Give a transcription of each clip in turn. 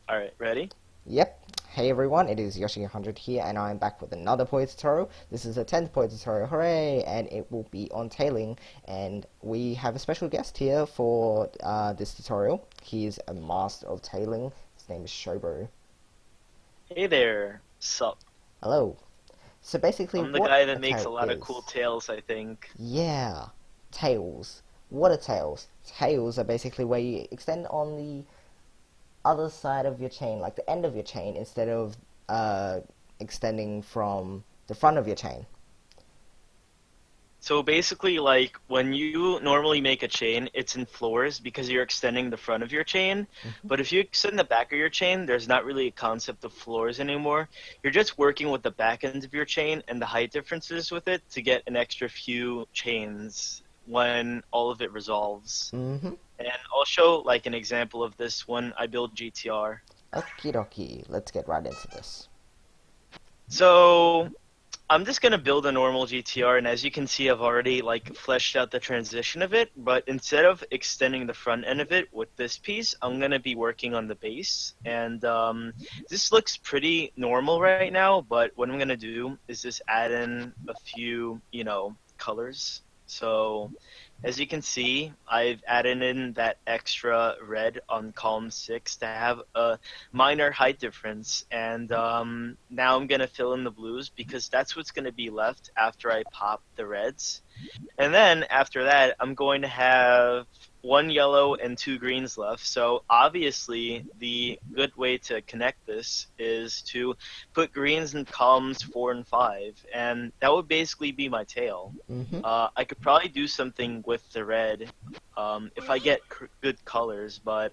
Alright, ready? Yep. Hey everyone, it is Yoshi100 here, and I'm back with another Puyo tutorial. This is a 10th Puyo tutorial, hooray! And it will be on tailing, and we have a special guest here for this tutorial. He is a master of tailing. His name is Shoboru. Hey there, sup? Hello. So basically, I'm the what guy a that makes a tail lot of cool is... tails, I think. Yeah, tails. What are tails? Tails are basically where you extend on the other side of your chain, like the end of your chain, instead of extending from the front of your chain. So basically, like, when you normally make a chain, it's in floors because you're extending the front of your chain. Hmm. But if you extend the back of your chain, there's not really a concept of floors anymore. You're just working with the back end of your chain and the height differences with it to get an extra few chains when all of it resolves. Hmm. And I'll show, like, an example of this when I build GTR. Okie dokie, let's get right into this. So I'm just gonna build a normal GTR, and as you can see, I've already like fleshed out the transition of it. But instead of extending the front end of it with this piece, I'm gonna be working on the base. And this looks pretty normal right now. But what I'm gonna do is just add in a few, colors. So as you can see, I've added in that extra red on column 6 to have a minor height difference. And now I'm going to fill in the blues because that's what's going to be left after I pop the reds. And then after that, I'm going to have one yellow and two greens left. So obviously, the good way to connect this is to put greens in columns 4 and 5, and that would basically be my tail. Hmm. I could probably do something with the red if I get good colors, but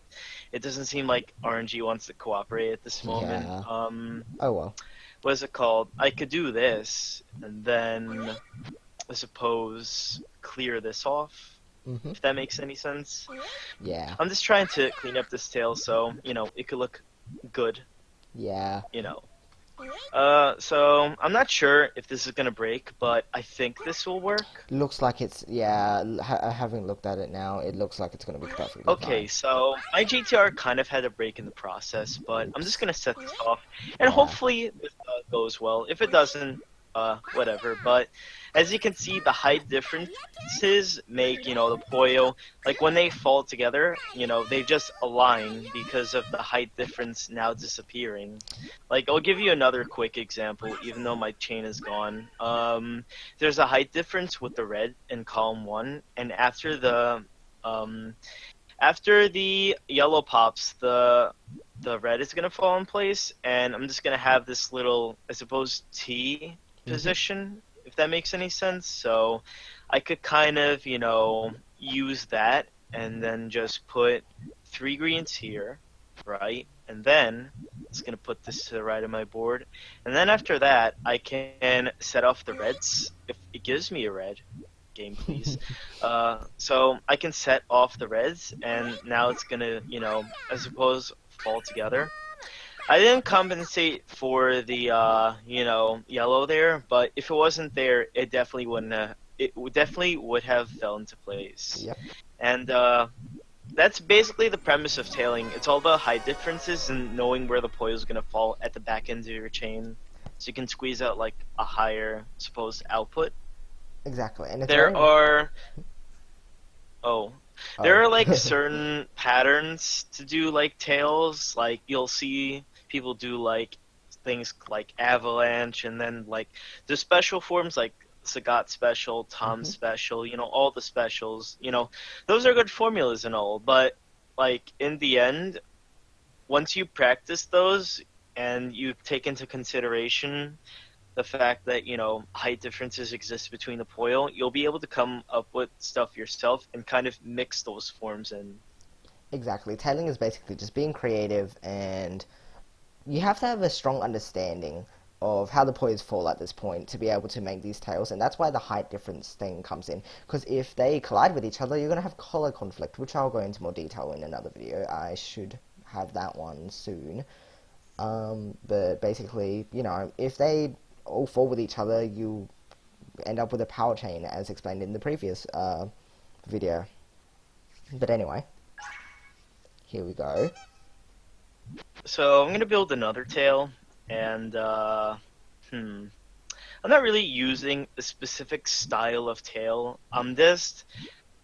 it doesn't seem like RNG wants to cooperate at this moment. Yeah. Oh well. What is it called? I could do this, and then I suppose clear this off, Hmm. if that makes any sense. Yeah. I'm just trying to clean up this tail so, it could look good, Yeah. you know. So I'm not sure if this is gonna break, but I think this will work. Looks like it's, yeah, having looked at it now, it looks like it's going to be perfectly Okay, fine. so my GTR kind of had a break in the process, but I'm just Oops. gonna set this off, and Yeah. hopefully this goes well. If it doesn't, whatever. But as you can see, the height differences make, the Puyo, like when they fall together, they just align because of the height difference now disappearing. Like, I'll give you another quick example, even though my chain is gone. There's a height difference with the red in column 1, and um, after the yellow pops, the red is gonna fall in place, and I'm just gonna have this little, I suppose, T Hmm. position, if that makes any sense. So I could kind of, use that, and then just put 3 greens here, right? And then it's gonna put this to the right of my board, and then after that, I can set off the reds if it gives me a red. Game, please. So I can set off the reds, and now it's gonna, I suppose, fall together. I didn't compensate for the, yellow there, but if it wasn't there, it definitely wouldn't have, definitely would have fell into place. Yep. And that's basically the premise of tailing. It's all about height differences and knowing where the Puyo is gonna fall at the back end of your chain, so you can squeeze out like a higher supposed output. Exactly. And it's There very... are Oh, there Oh. are like certain patterns to do like tails. Like you'll see people do like things like avalanche, and then like the special forms like Sagat special, Tom Hmm. special. All the specials. Those are good formulas and all, but like in the end, once you practice those and you take into consideration the fact that height differences exist between the Puyo, you'll be able to come up with stuff yourself and kind of mix those forms in. Exactly. Tailing is basically just being creative, and you have to have a strong understanding of how the Poyos fall at this point to be able to make these tails, and that's why the height difference thing comes in. Because if they collide with each other, you're going to have color conflict, which I'll go into more detail in another video. I should have that one soon. But basically, if they all fall with each other, you end up with a power chain, as explained in the previous video. But anyway, here we go. So I'm gonna build another tail, and I'm not really using a specific style of tail. I'm just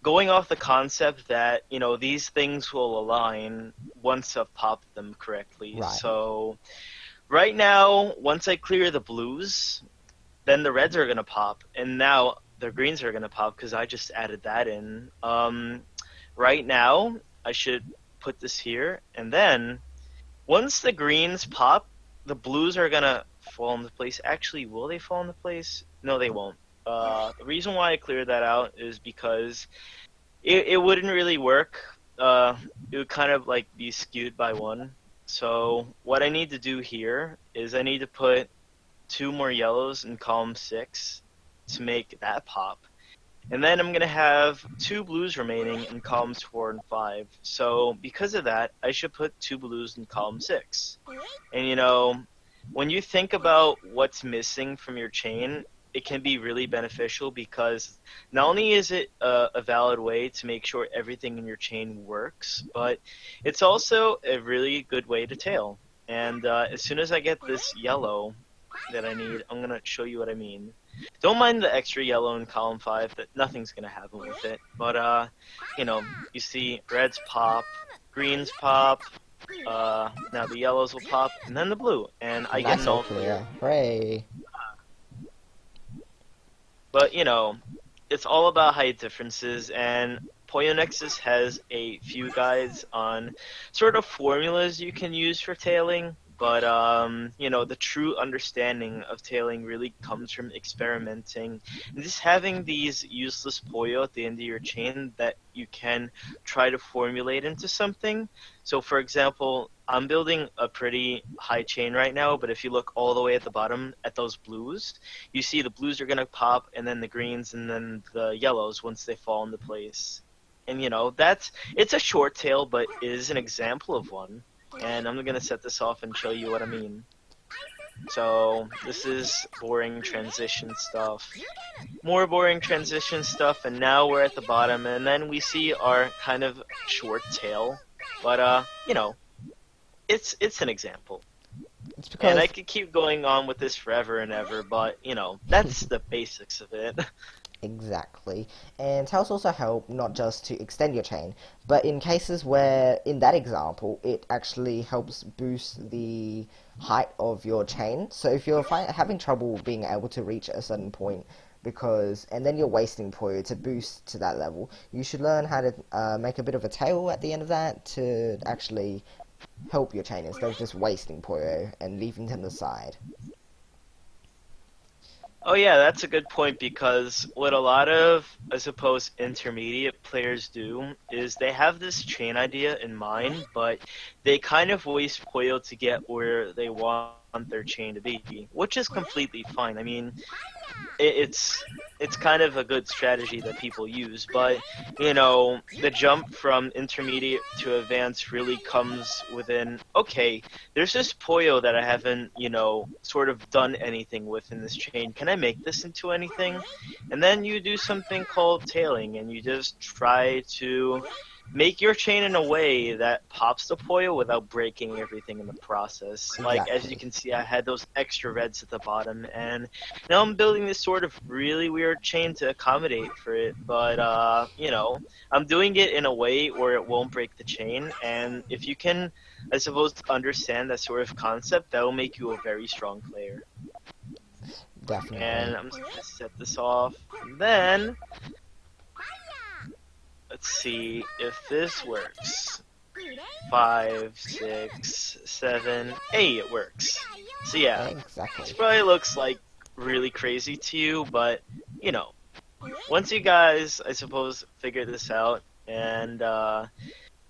going off the concept that these things will align once I've popped them correctly. Right. So right now, once I clear the blues, then the reds are gonna pop, and now the greens are gonna pop because I just added that in. Right now, I should put this here, and then once the greens pop, the blues are gonna fall into place. Actually, will they fall into place? No, they won't. The reason why I cleared that out is because it wouldn't really work. It would kind of like be skewed by one. So what I need to do here is I need to put two more yellows in column 6 to make that pop. And then I'm going to have two blues remaining in columns 4 and 5. So because of that, I should put two blues in column 6. And when you think about what's missing from your chain, it can be really beneficial because not only is it a valid way to make sure everything in your chain works, but it's also a really good way to tail. And as soon as I get this yellow that I need, I'm going to show you what I mean. Don't mind the extra yellow in column 5, that nothing's going to happen with it. But, you see reds pop, greens pop, now the yellows will pop, and then the blue, and I get Nice an all all clear. clear. Hooray. But, it's all about height differences, and Puyo Nexus has a few guides on sort of formulas you can use for tailing, but, the true understanding of tailing really comes from experimenting and just having these useless Puyo at the end of your chain that you can try to formulate into something. So, for example, I'm building a pretty high chain right now, but if you look all the way at the bottom at those blues, you see the blues are going to pop, and then the greens, and then the yellows once they fall into place. And it's a short tail, but it is an example of one. And I'm going to set this off and show you what I mean. So this is boring transition stuff. More boring transition stuff, and now we're at the bottom, and then we see our kind of short tail. But, it's an example. It's And because I could keep going on with this forever and ever, but, that's the basics of it. exactly. And tails also help not just to extend your chain, but in cases where, in that example, it actually helps boost the height of your chain. So if you're having trouble being able to reach a certain point, and then you're wasting Puyo to boost to that level, you should learn how to make a bit of a tail at the end of that to actually help your chain instead of just wasting Puyo and leaving them aside. Oh yeah, that's a good point because what a lot of, I suppose, intermediate players do is they have this chain idea in mind, but they kind of waste Puyo to get where they want their chain to be, which is completely fine. I mean, it's kind of a good strategy that people use, but the jump from intermediate to advanced really comes within, okay, there's this Puyo that I haven't sort of done anything with in this chain. Can I make this into anything? And then you do something called tailing, and you just try to make your chain in a way that pops the Puyo without breaking everything in the process. Like, as you Exactly. can see, I had those extra reds at the bottom, and now I'm building this sort of really weird chain to accommodate for it, but, I'm doing it in a way where it won't break the chain, and if you can, I suppose, understand that sort of concept, that will make you a very strong player. Definitely. And I'm just gonna set this off, and then let's see if this works. 5, 6, 7, 8, it works. So yeah, this Exactly. probably looks like really crazy to you, but once you guys, I suppose, figure this out, and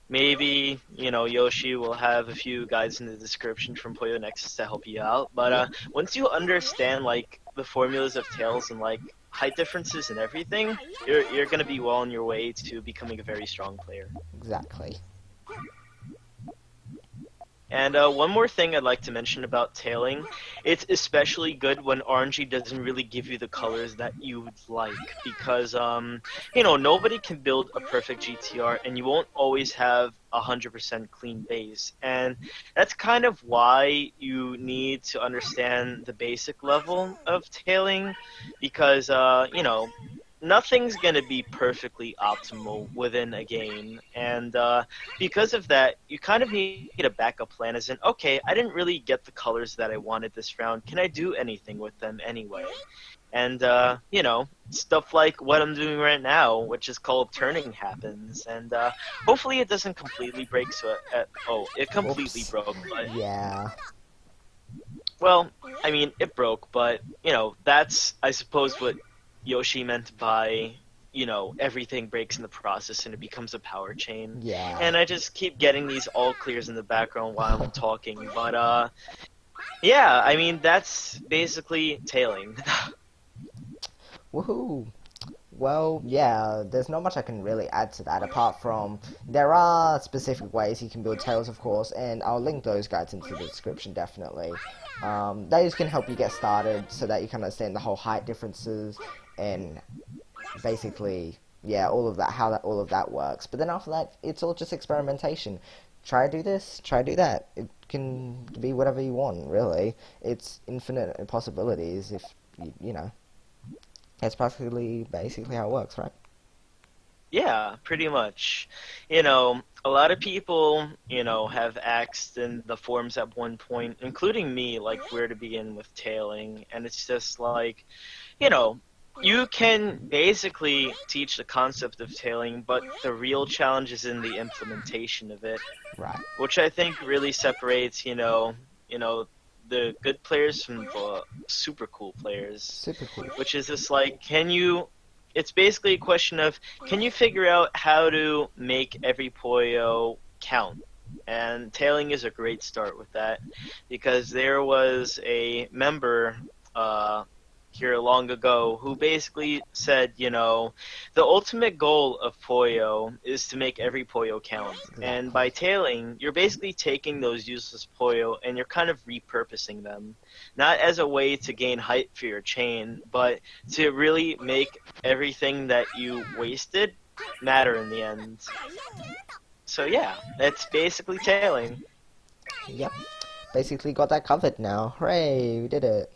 maybe Yoshi will have a few guides in the description from Puyo Nexus to help you out. But Yep. once you understand like the formulas of tails and like height differences and everything, you're gonna be well on your way to becoming a very strong player. Exactly. And one more thing I'd like to mention about tailing, it's especially good when RNG doesn't really give you the colors that you would like because nobody can build a perfect GTR and you won't always have 100% clean base. And that's kind of why you need to understand the basic level of tailing because nothing's going to be perfectly optimal within a game. And because of that, you kind of need a backup plan as in, okay, I didn't really get the colors that I wanted this round. Can I do anything with them anyway? And, stuff like what I'm doing right now, which is called turning happens. And hopefully it doesn't completely break. It completely Oops. broke, but, Yeah. well, I mean, it broke, but, that's, I suppose, what Yoshi meant by everything breaks in the process and it becomes a power chain. Yeah. And I just keep getting these all clears in the background while I'm talking. But yeah, I mean that's basically tailing. Woohoo! Well, yeah, there's not much I can really add to that apart from there are specific ways you can build tails, of course, and I'll link those guides into the description definitely. Those can help you get started so that you can understand the whole height differences and basically, yeah, all of that, all of that works. But then after that, it's all just experimentation. Try to do this, try to do that. It can be whatever you want, really. It's infinite possibilities if you know. That's practically basically how it works, right? Yeah, pretty much. A lot of people, have asked in the forums at one point, including me, like where to begin with tailing, and it's just like, you know, you can basically teach the concept of tailing, but the real challenge is in the implementation of it, Right. which I think really separates, the good players from the super cool players, Super cool. which is just like, it's basically a question of, can you figure out how to make every Puyo count? And tailing is a great start with that, because there was a member, here long ago who basically said, the ultimate goal of Puyo is to make every Puyo count. And Exactly. by tailing, you're basically taking those useless Puyo and you're kind of repurposing them. Not as a way to gain height for your chain, but to really make everything that you wasted matter in the end. So yeah, that's basically tailing. Yep. Basically got that covered now. Hooray, we did it.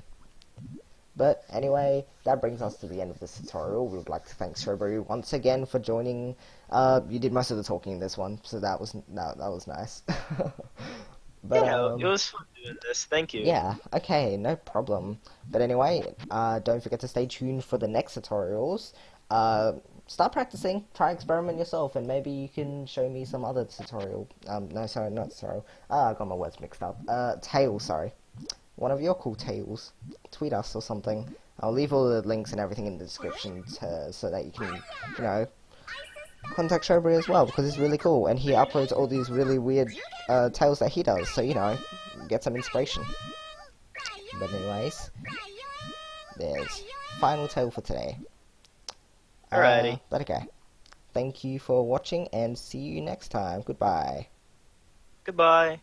But anyway, that brings us to the end of this tutorial. We would like to thank Shoboru once again for joining. You did most of the talking in this one, so that was nice. But It was fun doing this. Thank you. yeah, okay, no problem. But anyway, don't forget to stay tuned for the next tutorials. Uh, Start practicing, try experiment yourself, and maybe you can show me some other tutorial. No, sorry, not tutorial. I got my words mixed up. Tale, sorry. One of your cool tales. Tweet us or something. I'll leave all the links and everything in the description so that you can, you know, contact Shobury as well because it's really cool and he uploads all these really weird tales that he does. So get some inspiration. But anyways, there's final tale for today. Alrighty. But okay. Thank you for watching and see you next time. Goodbye. Goodbye.